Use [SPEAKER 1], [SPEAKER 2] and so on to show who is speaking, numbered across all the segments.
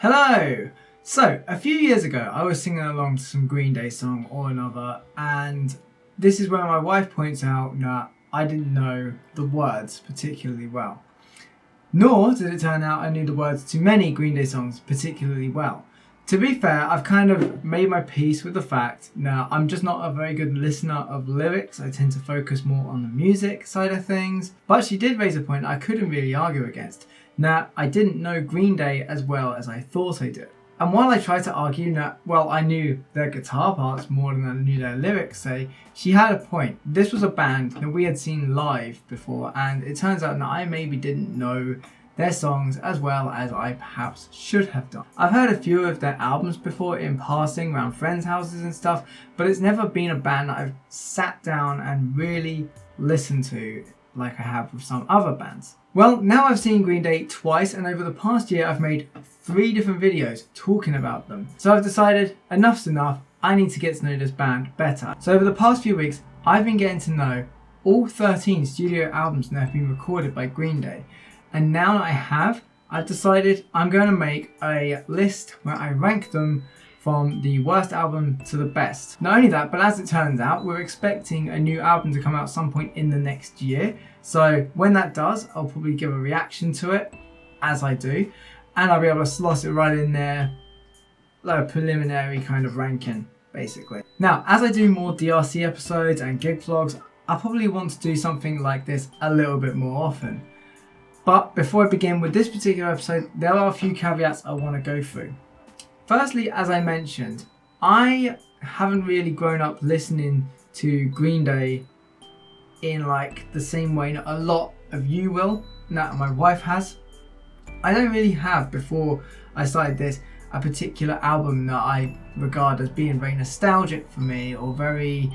[SPEAKER 1] Hello! So, a few years ago, I was singing along to some Green Day song or another, and this is where my wife points out that I didn't know the words particularly well. Nor did it turn out I knew the words to many Green Day songs particularly well. To be fair, I've kind of made my peace with the fact that I'm just not a very good listener of lyrics. I tend to focus more on the music side of things. But she did raise a point I couldn't really argue against. Now, I didn't know Green Day as well as I thought I did. And while I tried to argue that, well, I knew their guitar parts more than I knew their lyrics, she had a point. This was a band that we had seen live before, and it turns out that I maybe didn't know their songs as well as I perhaps should have done. I've heard a few of their albums before in passing around friends' houses and stuff, but it's never been a band that I've sat down and really listened to like I have with some other bands. Well, now I've seen Green Day twice, and over the past year I've made 3 different videos talking about them. So I've decided enough's enough, I need to get to know this band better. So over the past few weeks I've been getting to know all 13 studio albums that have been recorded by Green Day. And now that I've decided I'm going to make a list where I rank them from the worst album to the best. Not only that, but as it turns out, we're expecting a new album to come out some point in the next year. So when that does, I'll probably give a reaction to it, as I do, and I'll be able to slot it right in there, like a preliminary kind of ranking, basically. Now, as I do more DRC episodes and gig vlogs, I probably want to do something like this a little bit more often. But before I begin with this particular episode, there are a few caveats I want to go through. Firstly, as I mentioned, I haven't really grown up listening to Green Day in like the same way that a lot of you will, that my wife has. I don't really have, before I started this, a particular album that I regard as being very nostalgic for me or very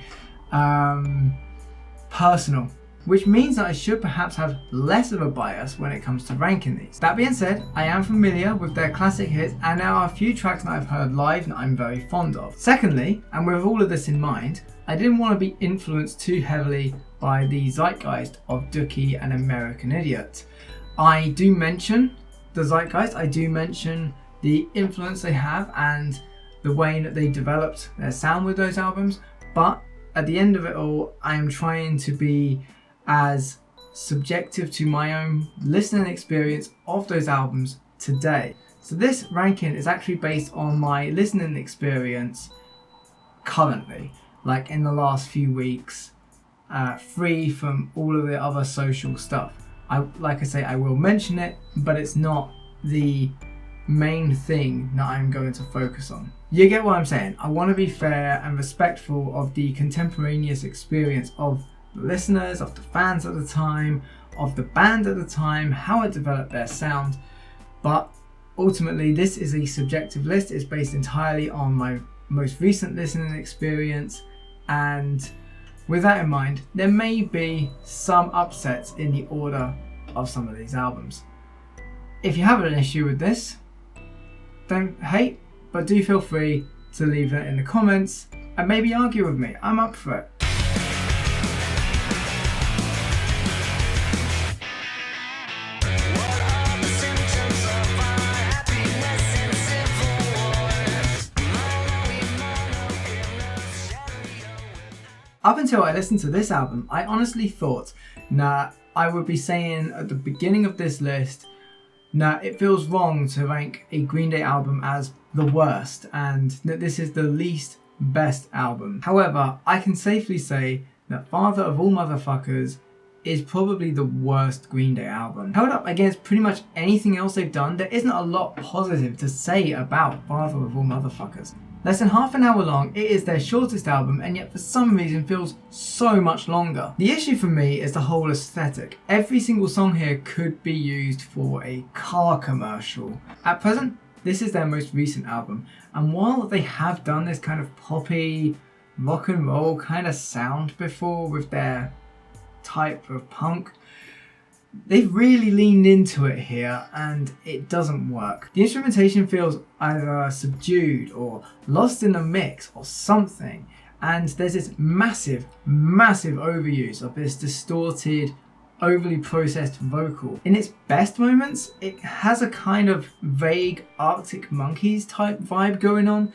[SPEAKER 1] personal. Which means that I should perhaps have less of a bias when it comes to ranking these. That being said, I am familiar with their classic hits, and there are a few tracks that I've heard live that I'm very fond of. Secondly, and with all of this in mind, I didn't want to be influenced too heavily by the zeitgeist of Dookie and American Idiot. I do mention the zeitgeist, I do mention the influence they have and the way that they developed their sound with those albums, but at the end of it all, I am trying to be as subjective to my own listening experience of those albums today. So this ranking is actually based on my listening experience currently, like in the last few weeks, free from all of the other social stuff. Like I say, I will mention it, but it's not the main thing that I'm going to focus on. You get what I'm saying? I want to be fair and respectful of the contemporaneous experience of the listeners, of the fans at the time, of the band at the time, how it developed their sound. But ultimately, this is a subjective list. It's based entirely on my most recent listening experience, and with that in mind, there may be some upsets in the order of some of these albums. If you have an issue with this, don't hate, but do feel free to leave it in the comments and maybe argue with me. I'm up for it. Up until I listened to this album, I honestly thought that I would be saying at the beginning of this list that it feels wrong to rank a Green Day album as the worst and that this is the least best album. However, I can safely say that Father of All Motherfuckers is probably the worst Green Day album. Held up against pretty much anything else they've done, there isn't a lot positive to say about Father of All Motherfuckers. Less than half an hour long, it is their shortest album, and yet for some reason feels so much longer. The issue for me is the whole aesthetic. Every single song here could be used for a car commercial. At present, this is their most recent album, and while they have done this kind of poppy, rock and roll kind of sound before with their type of punk, they've really leaned into it here and it doesn't work. The instrumentation feels either subdued or lost in the mix or something, and there's this massive overuse of this distorted overly processed vocal. In its best moments, it has a kind of vague Arctic Monkeys type vibe going on,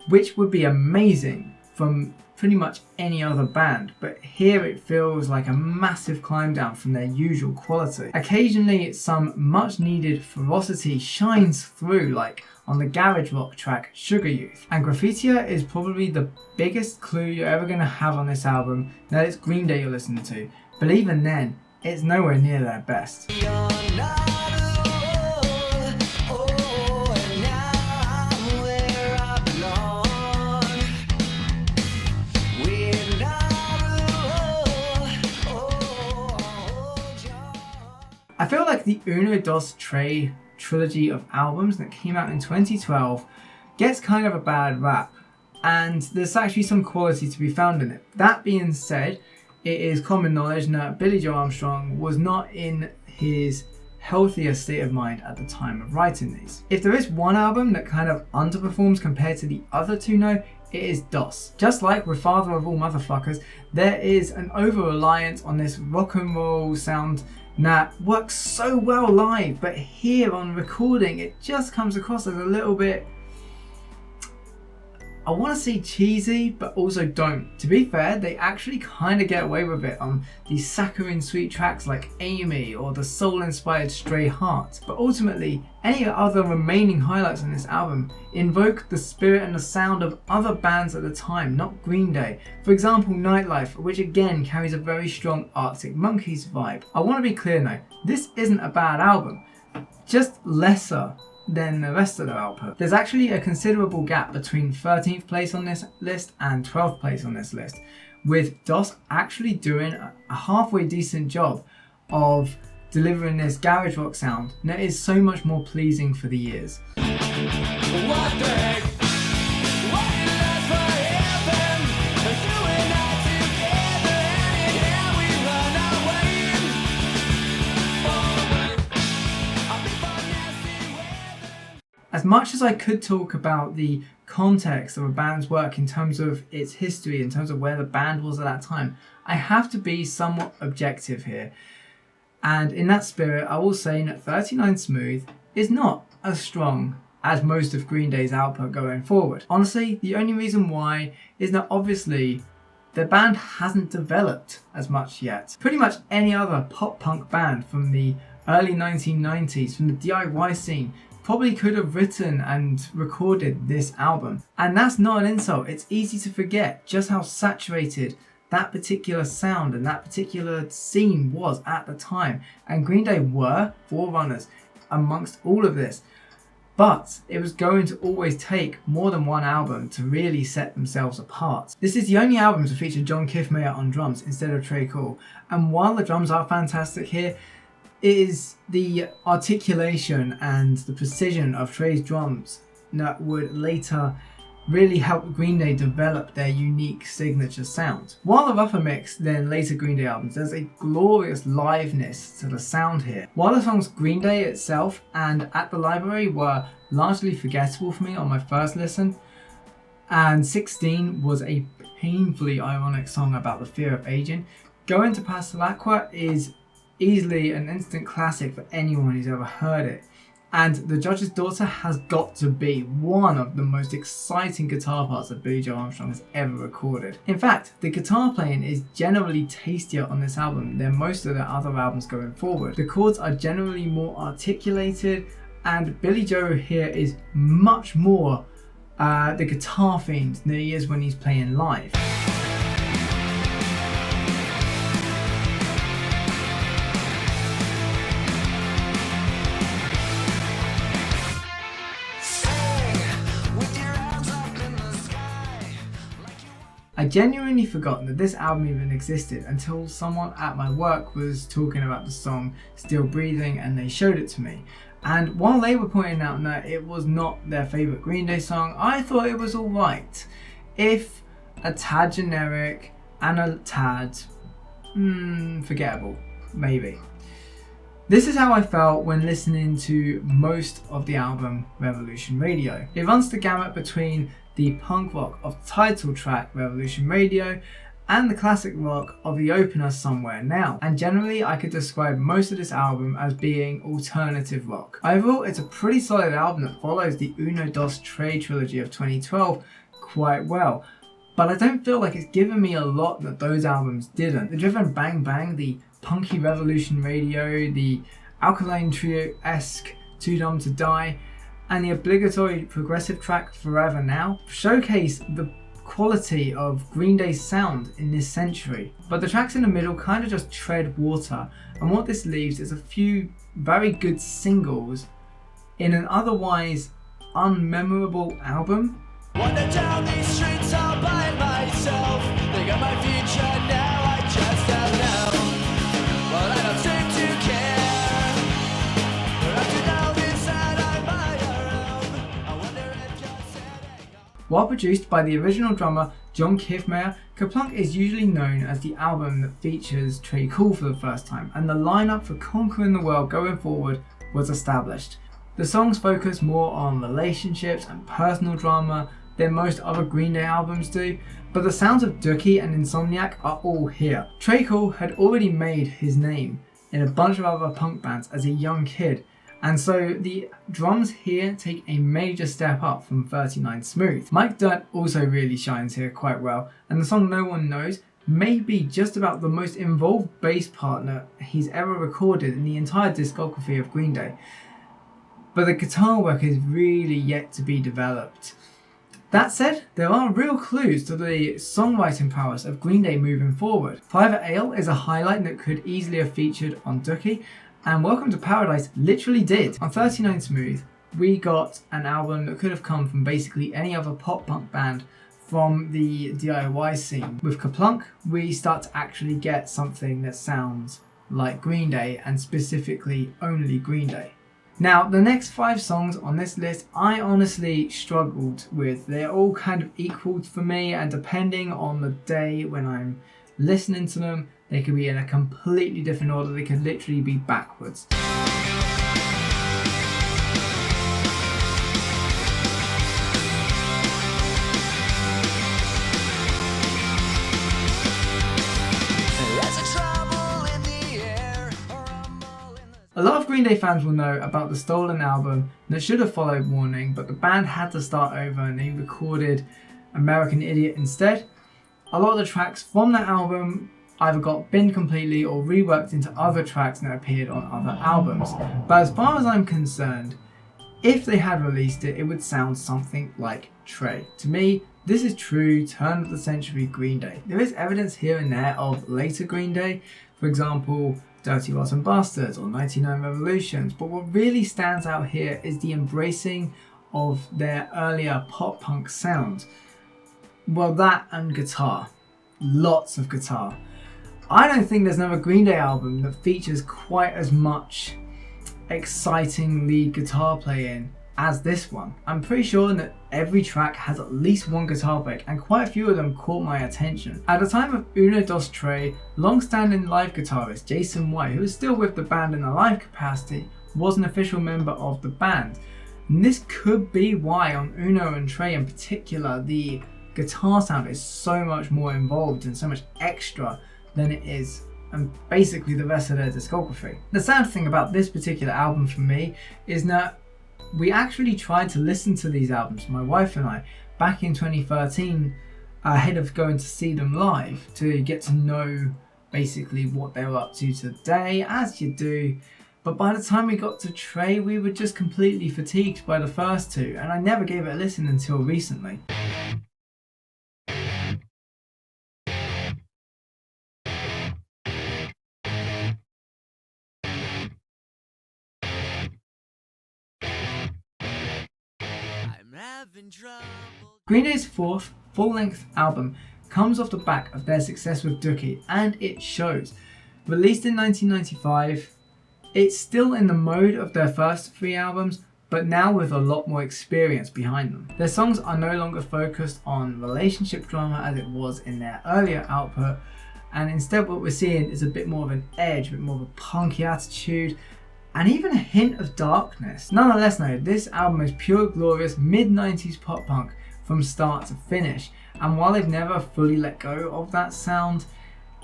[SPEAKER 1] which would be amazing from pretty much any other band, but here it feels like a massive climb down from their usual quality. Occasionally some much needed ferocity shines through, like on the garage rock track Sugar Youth. And Graffitia is probably the biggest clue you're ever going to have on this album that it's Green Day you're listening to, but even then, it's nowhere near their best. I feel like the Uno Dos Tres trilogy of albums that came out in 2012 gets kind of a bad rap, and there's actually some quality to be found in it. That being said, it is common knowledge that Billy Joe Armstrong was not in his healthiest state of mind at the time of writing these. If there is one album that kind of underperforms compared to the other two, it is DOS. Just like with Father of All Motherfuckers, there is an over-reliance on this rock and roll sound that works so well live, but here on recording it just comes across as a little bit, I want to say cheesy, but also don't. To be fair, they actually kind of get away with it on these saccharine sweet tracks like Amy or the soul-inspired Stray Heart. But ultimately, any other remaining highlights on this album invoke the spirit and the sound of other bands at the time, not Green Day. For example, Nightlife, which again carries a very strong Arctic Monkeys vibe. I want to be clear now, this isn't a bad album, just lesser than the rest of their output. There's actually a considerable gap between 13th place on this list and 12th place on this list, with DOS actually doing a halfway decent job of delivering this garage rock sound that is so much more pleasing for the ears.
[SPEAKER 2] What the heck? What did I for heaven? You and I together, and we run away. I'll be for nasty weather.
[SPEAKER 1] As much as I could talk about the context of a band's work in terms of its history, in terms of where the band was at that time, I have to be somewhat objective here. And in that spirit, I will say that 39 Smooth is not as strong as most of Green Day's output going forward. Honestly, the only reason why is that obviously the band hasn't developed as much yet. Pretty much any other pop-punk band from the early 1990s, from the DIY scene, probably could have written and recorded this album. And that's not an insult. It's easy to forget just how saturated that particular sound and that particular scene was at the time. And Green Day were forerunners amongst all of this. But it was going to always take more than one album to really set themselves apart. This is the only album to feature John Kiffmeyer on drums instead of Trey Cool. And while the drums are fantastic here, it is the articulation and the precision of Trey's drums that would later really helped Green Day develop their unique signature sound. While the rougher mix than later Green Day albums, there's a glorious liveness to the sound here. While the songs Green Day itself and At the Library were largely forgettable for me on my first listen, and 16 was a painfully ironic song about the fear of aging, Going to Pastelaqua is easily an instant classic for anyone who's ever heard it. And The Judge's Daughter has got to be one of the most exciting guitar parts that Billy Joe Armstrong has ever recorded. In fact, the guitar playing is generally tastier on this album than most of their other albums going forward. The chords are generally more articulated, and Billy Joe here is much more the guitar fiend than he is when he's playing live. I genuinely forgot that this album even existed until someone at my work was talking about the song Still Breathing and they showed it to me. And while they were pointing out that it was not their favourite Green Day song, I thought it was alright. If a tad generic and a tad forgettable, maybe. This is how I felt when listening to most of the album Revolution Radio. It runs the gamut between the punk rock of the title track Revolution Radio and the classic rock of the opener Somewhere Now. And generally I could describe most of this album as being alternative rock. Overall, it's a pretty solid album that follows the Uno Dos Tres trilogy of 2012 quite well. But I don't feel like it's given me a lot that those albums didn't. The driven Bang Bang, the punky Revolution Radio, the Alkaline Trio-esque Too Dumb to Die, and the obligatory progressive track Forever Now showcase the quality of Green Day's sound in this century. But the tracks in the middle kind of just tread water, and what this leaves is a few very good singles in an otherwise unmemorable album.
[SPEAKER 2] Wander down these streets all by myself. Think of my future now, I just don't know. Well, I don't seem to care. After now this that I'm my own. I wonder if you're setting up.
[SPEAKER 1] While produced by the original drummer John Kiffmeyer, Kerplunk is usually known as the album that features Trey Cool for the first time, and the lineup for Conquering the World going forward was established. The songs focus more on relationships and personal drama than most other Green Day albums do, but the sounds of Dookie and Insomniac are all here. Trey Cool had already made his name in a bunch of other punk bands as a young kid, and so the drums here take a major step up from 39 Smooth. Mike Dirnt also really shines here quite well, and the song No One Knows may be just about the most involved bass partner he's ever recorded in the entire discography of Green Day. But the guitar work is really yet to be developed. That said, there are real clues to the songwriting prowess of Green Day moving forward. Private Ale is a highlight that could easily have featured on Dookie, and Welcome to Paradise literally did. On 39 Smooth, we got an album that could have come from basically any other pop punk band from the DIY scene. With Kerplunk, we start to actually get something that sounds like Green Day, and specifically only Green Day. Now, the next 5 songs on this list I honestly struggled with. They're all kind of equal for me, and depending on the day when I'm listening to them, they could be in a completely different order. They could literally be backwards. A lot of Green Day fans will know about the stolen album that should have followed Warning, but the band had to start over and they recorded American Idiot instead. A lot of the tracks from that album either got binned completely or reworked into other tracks that appeared on other albums. But as far as I'm concerned, if they had released it, it would sound something like Trey. To me, this is true turn of the century Green Day. There is evidence here and there of later Green Day, for example, Dirty Rotten Bastards or 99 Revolutions, but what really stands out here is the embracing of their earlier pop punk sound. Well, that and guitar. Lots of guitar. I don't think there's another Green Day album that features quite as much exciting lead guitar playing as this one. I'm pretty sure that every track has at least one guitar break, and quite a few of them caught my attention. At the time of Uno Dos Tres, long-standing live guitarist Jason White, who is still with the band in a live capacity, was an official member of the band. And this could be why on Uno and Trey in particular, the guitar sound is so much more involved and so much extra than it is and basically the rest of their discography. The sad thing about this particular album for me is that we actually tried to listen to these albums, my wife and I, back in 2013 ahead of going to see them live to get to know basically what they were up to today, as you do. But by the time we got to Trey, we were just completely fatigued by the first two, and I never gave it a listen until recently. Green Day's fourth full-length album comes off the back of their success with Dookie, and it shows. Released in 1995, it's still in the mode of their first 3 albums, but now with a lot more experience behind them. Their songs are no longer focused on relationship drama as it was in their earlier output, and instead what we're seeing is a bit more of an edge, a bit more of a punky attitude, and even a hint of darkness. Nonetheless though, this album is pure glorious mid-90s pop punk from start to finish. And while they've never fully let go of that sound,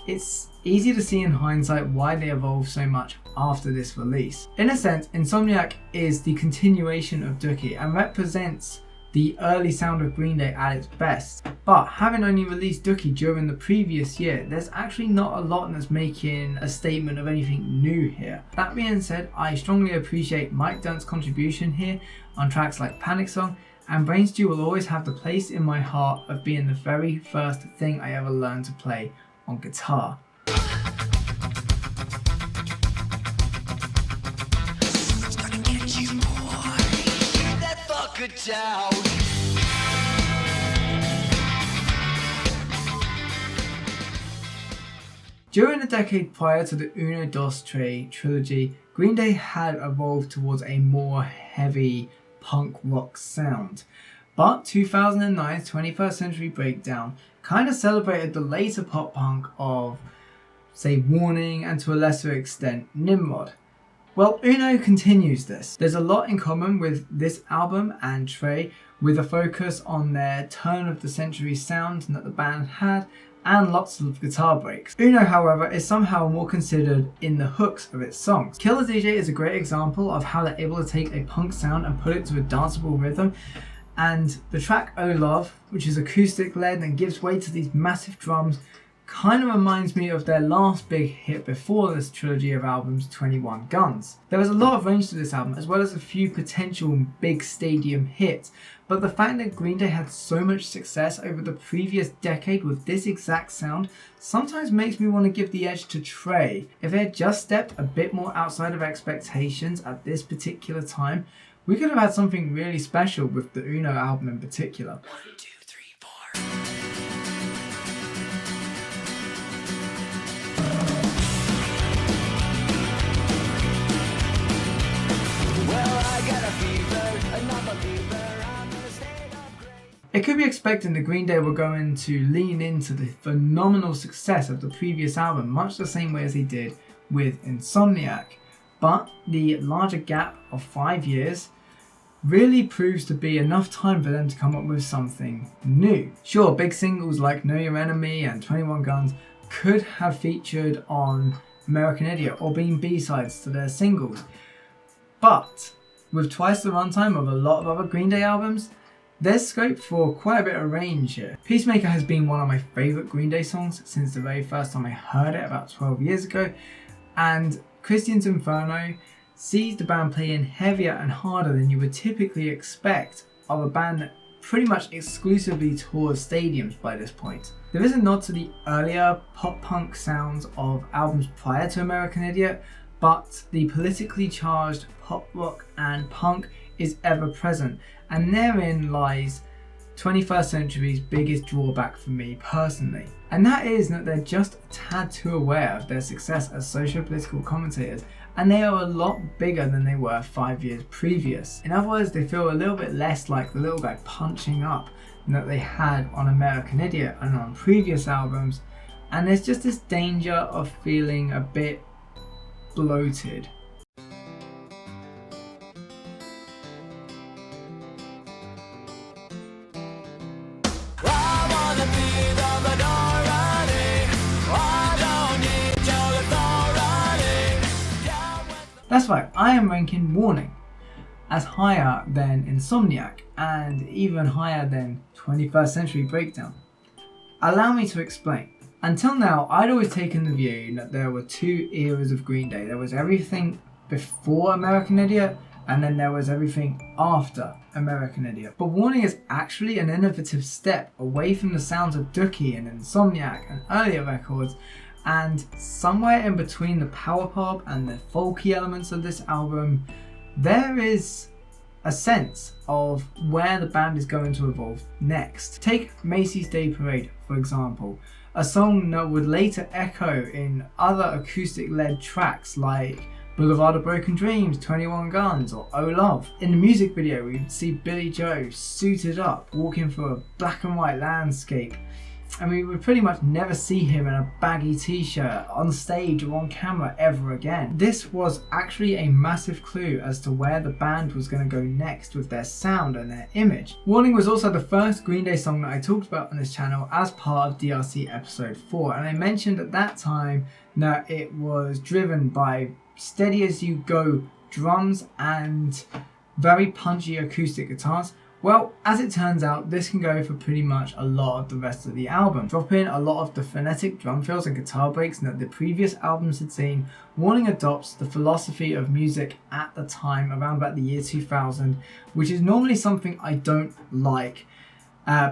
[SPEAKER 1] it's easy to see in hindsight why they evolved so much after this release. In a sense, Insomniac is the continuation of Dookie and represents the early sound of Green Day at its best. But having only released Dookie during the previous year, there's actually not a lot that's making a statement of anything new here. That being said, I strongly appreciate Mike Dirnt's contribution here on tracks like Panic Song, and Brain Stew will always have the place in my heart of being the very first thing I ever learned to play on guitar.
[SPEAKER 2] It's gonna get you, boy. Keep that fucker down.
[SPEAKER 1] During the decade prior to the Uno Dos Tres trilogy, Green Day had evolved towards a more heavy punk rock sound. But 2009's 21st Century Breakdown kind of celebrated the later pop punk of, say, Warning and to a lesser extent Nimrod. Well, Uno continues this. There's a lot in common with this album and Trey, with a focus on their turn of the century sound that the band had and lots of guitar breaks. Uno, however, is somehow more considered in the hooks of its songs. Killer DJ is a great example of how they're able to take a punk sound and put it to a danceable rhythm. And the track Oh Love, which is acoustic led and gives way to these massive drums, kind of reminds me of their last big hit before this trilogy of albums, 21 Guns. There was a lot of range to this album, as well as a few potential big stadium hits, but the fact that Green Day had so much success over the previous decade with this exact sound sometimes makes me want to give the edge to Trey. If they had just stepped a bit more outside of expectations at this particular time, we could have had something really special with the Uno album in particular.
[SPEAKER 2] 1, 2, 3, 4.
[SPEAKER 1] It could be expected that Green Day were going to lean into the phenomenal success of the previous album, much the same way as they did with Insomniac. But the larger gap of 5 years really proves to be enough time for them to come up with something new. Sure, big singles like Know Your Enemy and 21 Guns could have featured on American Idiot or been B-sides to their singles. But with twice the runtime of a lot of other Green Day albums, there's scope for quite a bit of range here. Peacemaker has been one of my favourite Green Day songs since the very first time I heard it about 12 years ago, and Christian's Inferno sees the band playing heavier and harder than you would typically expect of a band that pretty much exclusively tours stadiums by this point. There is a nod to the earlier pop-punk sounds of albums prior to American Idiot, but the politically charged pop rock and punk is ever present, and therein lies 21st Century's biggest drawback for me personally. And that is that they're just a tad too aware of their success as socio-political commentators, and they are a lot bigger than they were 5 years previous. In other words, they feel a little bit less like the little guy punching up that they had on American Idiot and on previous albums, and there's just this danger of feeling a bit bloated. That's right, I am ranking Warning as higher than Insomniac and even higher than 21st Century Breakdown. Allow me to explain. Until now, I'd always taken the view that there were two eras of Green Day. There was everything before American Idiot, and then there was everything after American Idiot. But Warning is actually an innovative step away from the sounds of Dookie and Insomniac and earlier records, and somewhere in between the power pop and the folky elements of this album, there is a sense of where the band is going to evolve next. Take Macy's Day Parade, for example, a song that would later echo in other acoustic-led tracks like Boulevard of Broken Dreams, 21 Guns, or Oh Love. In the music video, we see Billy Joe suited up, walking through a black and white landscape, and we would pretty much never see him in a baggy t-shirt on stage or on camera ever again. This was actually a massive clue as to where the band was going to go next with their sound and their image. Warning was also the first Green Day song that I talked about on this channel as part of DRC episode 4, and I mentioned at that time that it was driven by steady as you go drums and very punchy acoustic guitars. Well, as it turns out, this can go for pretty much a lot of the rest of the album. Drop in a lot of the frenetic drum fills and guitar breaks that the previous albums had seen. Warning adopts the philosophy of music at the time, around about the year 2000, which is normally something I don't like.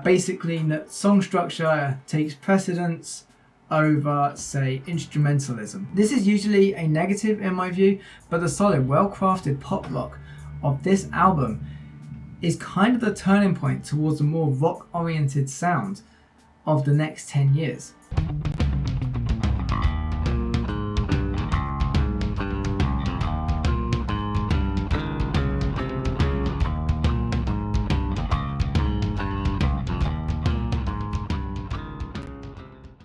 [SPEAKER 1] Basically, that song structure takes precedence over, say, instrumentalism. This is usually a negative in my view, but the solid, well-crafted pop rock of this album is kind of the turning point towards a more rock-oriented sound of the next 10 years.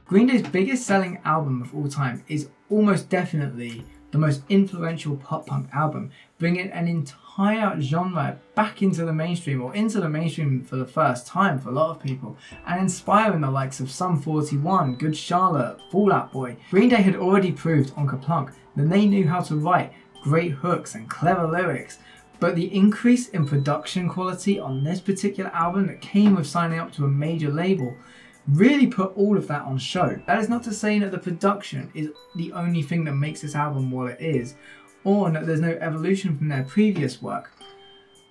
[SPEAKER 1] Green Day's biggest selling album of all time is almost definitely the most influential pop-punk album, bringing an entire genre back into the mainstream, or into the mainstream for the first time for a lot of people, and inspiring the likes of Sum 41, Good Charlotte, Fall Out Boy. Green Day had already proved on Kerplunk that they knew how to write great hooks and clever lyrics, but the increase in production quality on this particular album that came with signing up to a major label really put all of that on show. That is not to say that the production is the only thing that makes this album what it is, or that there's no evolution from their previous work.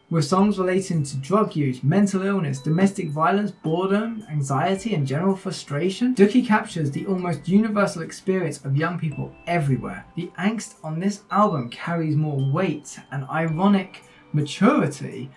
[SPEAKER 1] With songs relating to drug use, mental illness, domestic violence, boredom, anxiety, and general frustration, Dookie captures the almost universal experience of young people everywhere. The angst on this album carries more weight and ironic maturity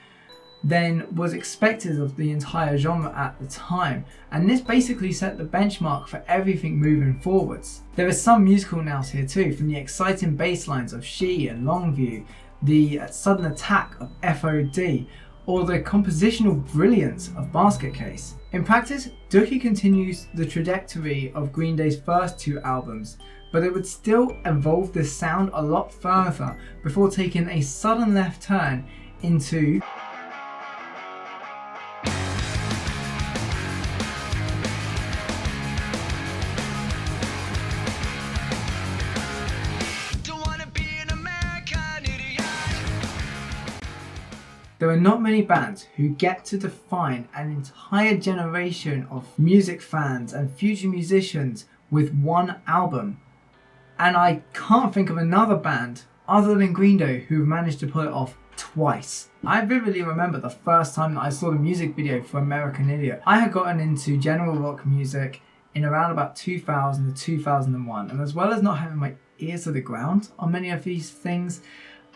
[SPEAKER 1] than was expected of the entire genre at the time, and this basically set the benchmark for everything moving forwards. There is some musical nous here too, from the exciting bass lines of She and Longview, the sudden attack of FOD, or the compositional brilliance of Basket Case. In practice, Dookie continues the trajectory of Green Day's first two albums, but it would still evolve this sound a lot further before taking a sudden left turn into There are not many bands who get to define an entire generation of music fans and future musicians with one album. And I can't think of another band other than Green Day who have managed to pull it off twice. I vividly remember the first time that I saw the music video for American Idiot. I had gotten into general rock music in around about 2000 to 2001, and as well as not having my ears to the ground on many of these things,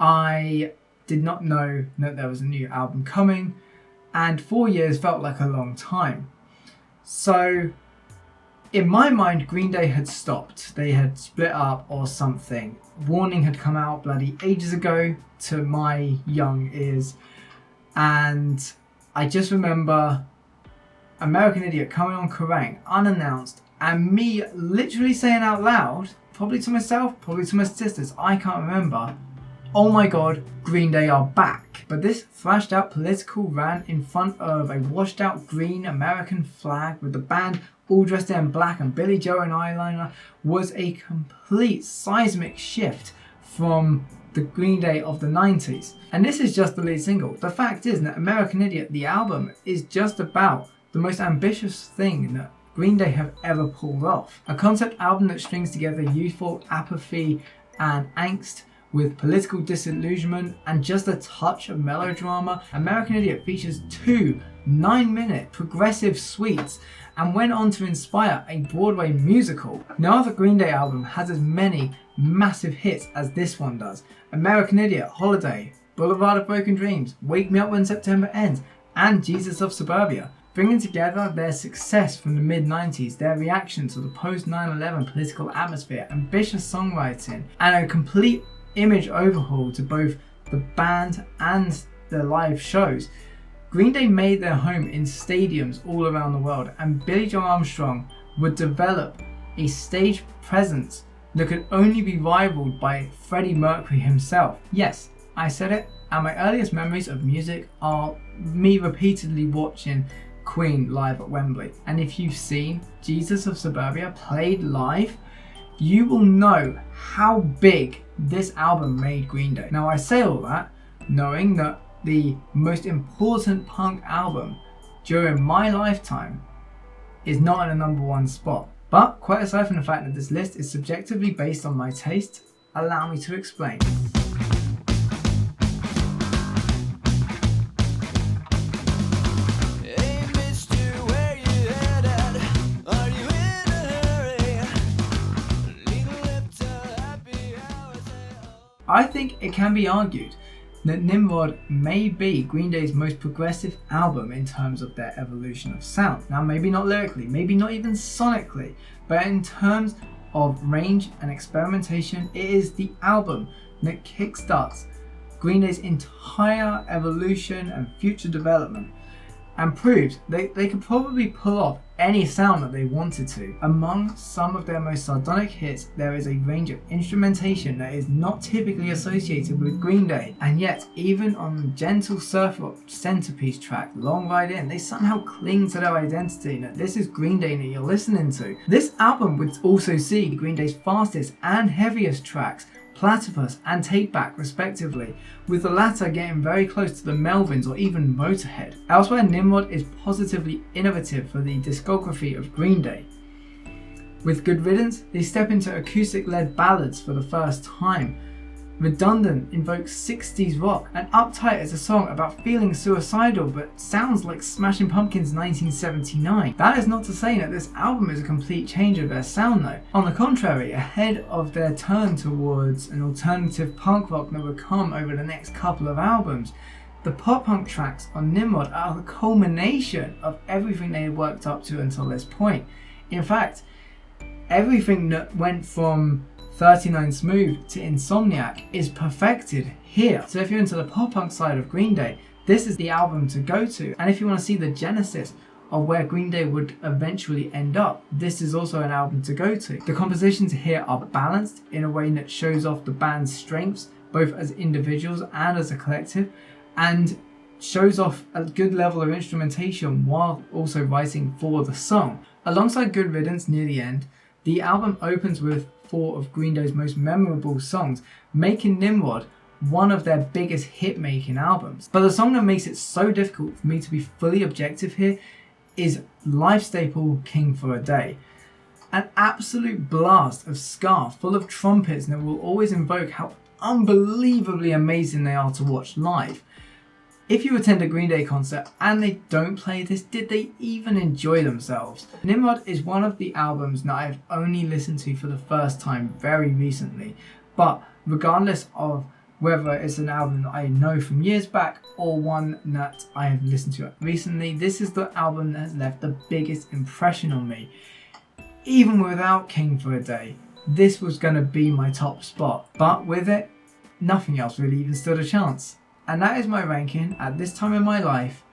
[SPEAKER 1] I did not know that there was a new album coming, and 4 years felt like a long time. So in my mind, Green Day had stopped. They had split up or something. Warning had come out bloody ages ago to my young ears, and I just remember American Idiot coming on Kerrang unannounced, and me literally saying out loud, probably to myself, probably to my sisters, I can't remember, "Oh my god, Green Day are back." But this thrashed out political rant in front of a washed out green American flag with the band all dressed in black and Billy Joe in eyeliner was a complete seismic shift from the Green Day of the 90s. And this is just the lead single. The fact is that American Idiot, the album, is just about the most ambitious thing that Green Day have ever pulled off. A concept album that strings together youthful apathy and angst with political disillusionment and just a touch of melodrama. American Idiot features 2 9-minute progressive suites and went on to inspire a Broadway musical. No other Green Day album has as many massive hits as this one does. American Idiot, Holiday, Boulevard of Broken Dreams, Wake Me Up When September Ends, and Jesus of Suburbia. Bringing together their success from the mid-90s, their reaction to the post-9/11 political atmosphere, ambitious songwriting, and a complete image overhaul to both the band and the live shows. Green Day made their home in stadiums all around the world, and Billie Joe Armstrong would develop a stage presence that could only be rivaled by Freddie Mercury himself. Yes, I said it, and my earliest memories of music are me repeatedly watching Queen live at Wembley. And if you've seen Jesus of Suburbia played live, you will know how big this album made Green Day. Now I say all that knowing that the most important punk album during my lifetime is not in a #1 spot. But quite aside from the fact that this list is subjectively based on my taste, allow me to explain.
[SPEAKER 2] Hey mister, where you headed? Are you in a hurry? Lead a lift to happy hours.
[SPEAKER 1] I think it can be argued that Nimrod may be Green Day's most progressive album in terms of their evolution of sound. Now maybe not lyrically, maybe not even sonically, but in terms of range and experimentation, it is the album that kickstarts Green Day's entire evolution and future development, and proves they could probably pull off any sound that they wanted to. Among some of their most sardonic hits, there is a range of instrumentation that is not typically associated with Green Day, and yet even on the gentle surf rock centerpiece track Long Ride In, they somehow cling to their identity that this is Green Day that you're listening to. This album would also see Green Day's fastest and heaviest tracks, Platypus and Take Back respectively, with the latter getting very close to the Melvins or even Motorhead. Elsewhere, Nimrod is positively innovative for the discography of Green Day. With Good Riddance, they step into acoustic-led ballads for the first time. Redundant invokes 60s rock, and Uptight is a song about feeling suicidal but sounds like Smashing Pumpkins' 1979. That is not to say that this album is a complete change of their sound though. On the contrary, ahead of their turn towards an alternative punk rock that would come over the next couple of albums, the pop-punk tracks on Nimrod are the culmination of everything they had worked up to until this point. In fact, everything that went from 39 Smooth to Insomniac is perfected here. So if you're into the pop-punk side of Green Day, this is the album to go to. And if you want to see the genesis of where Green Day would eventually end up, this is also an album to go to. The compositions here are balanced in a way that shows off the band's strengths, both as individuals and as a collective, and shows off a good level of instrumentation while also writing for the song. Alongside Good Riddance near the end, the album opens with 4 of Green Day's most memorable songs, making Nimrod one of their biggest hit-making albums. But the song that makes it so difficult for me to be fully objective here is live staple King for a Day. An absolute blast of ska full of trumpets that will always invoke how unbelievably amazing they are to watch live. If you attend a Green Day concert and they don't play this, did they even enjoy themselves? Nimrod is one of the albums that I've only listened to for the first time very recently, but regardless of whether it's an album that I know from years back or one that I have listened to recently, this is the album that has left the biggest impression on me. Even without King for a Day, this was going to be my top spot, but with it, nothing else really even stood a chance. And that is my ranking at this time in my life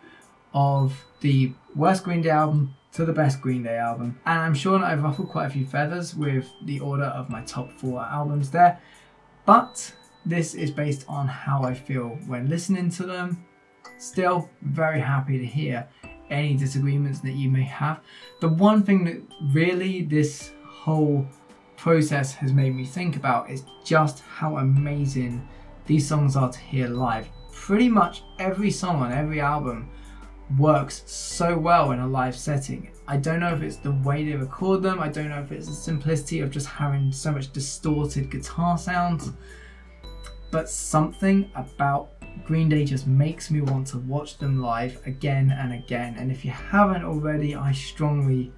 [SPEAKER 1] of the worst Green Day album to the best Green Day album. And I'm sure that I've ruffled quite a few feathers with the order of my top 4 albums there. But this is based on how I feel when listening to them. Still very happy to hear any disagreements that you may have. The one thing that really this whole process has made me think about is just how amazing these songs are to hear live. Pretty much every song on every album works so well in a live setting. I don't know if it's the way they record them, I don't know if it's the simplicity of just having so much distorted guitar sounds, but something about Green Day just makes me want to watch them live again and again. And if you haven't already, I strongly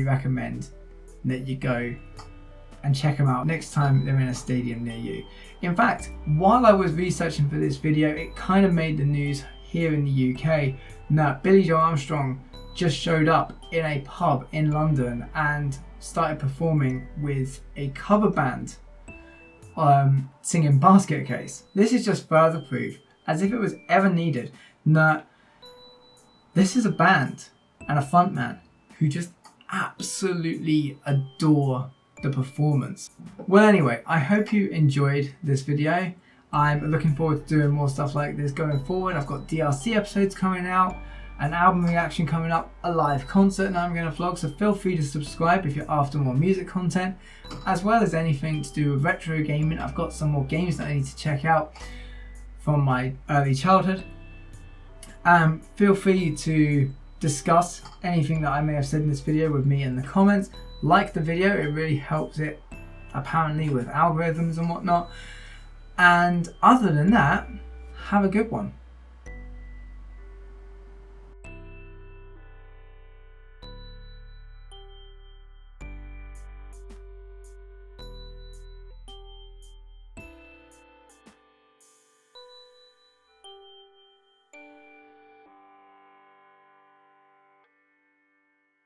[SPEAKER 1] recommend that you go and check them out next time they're in a stadium near you. In fact, while I was researching for this video, it kind of made the news here in the UK that Billie Joe Armstrong just showed up in a pub in London and started performing with a cover band singing Basket Case. This is just further proof, as if it was ever needed, that This is a band and a frontman who just absolutely adore the performance. Well, anyway, I hope you enjoyed this video. I'm looking forward to doing more stuff like this going forward. I've got DRC episodes coming out, an album reaction coming up, a live concert that I'm going to vlog, so feel free to subscribe if you're after more music content, as well as anything to do with retro gaming. I've got some more games that I need to check out from my early childhood. Feel free to discuss anything that I may have said in this video with me in the comments. Like the video, it really helps it apparently with algorithms and whatnot. And other than that, have a good one.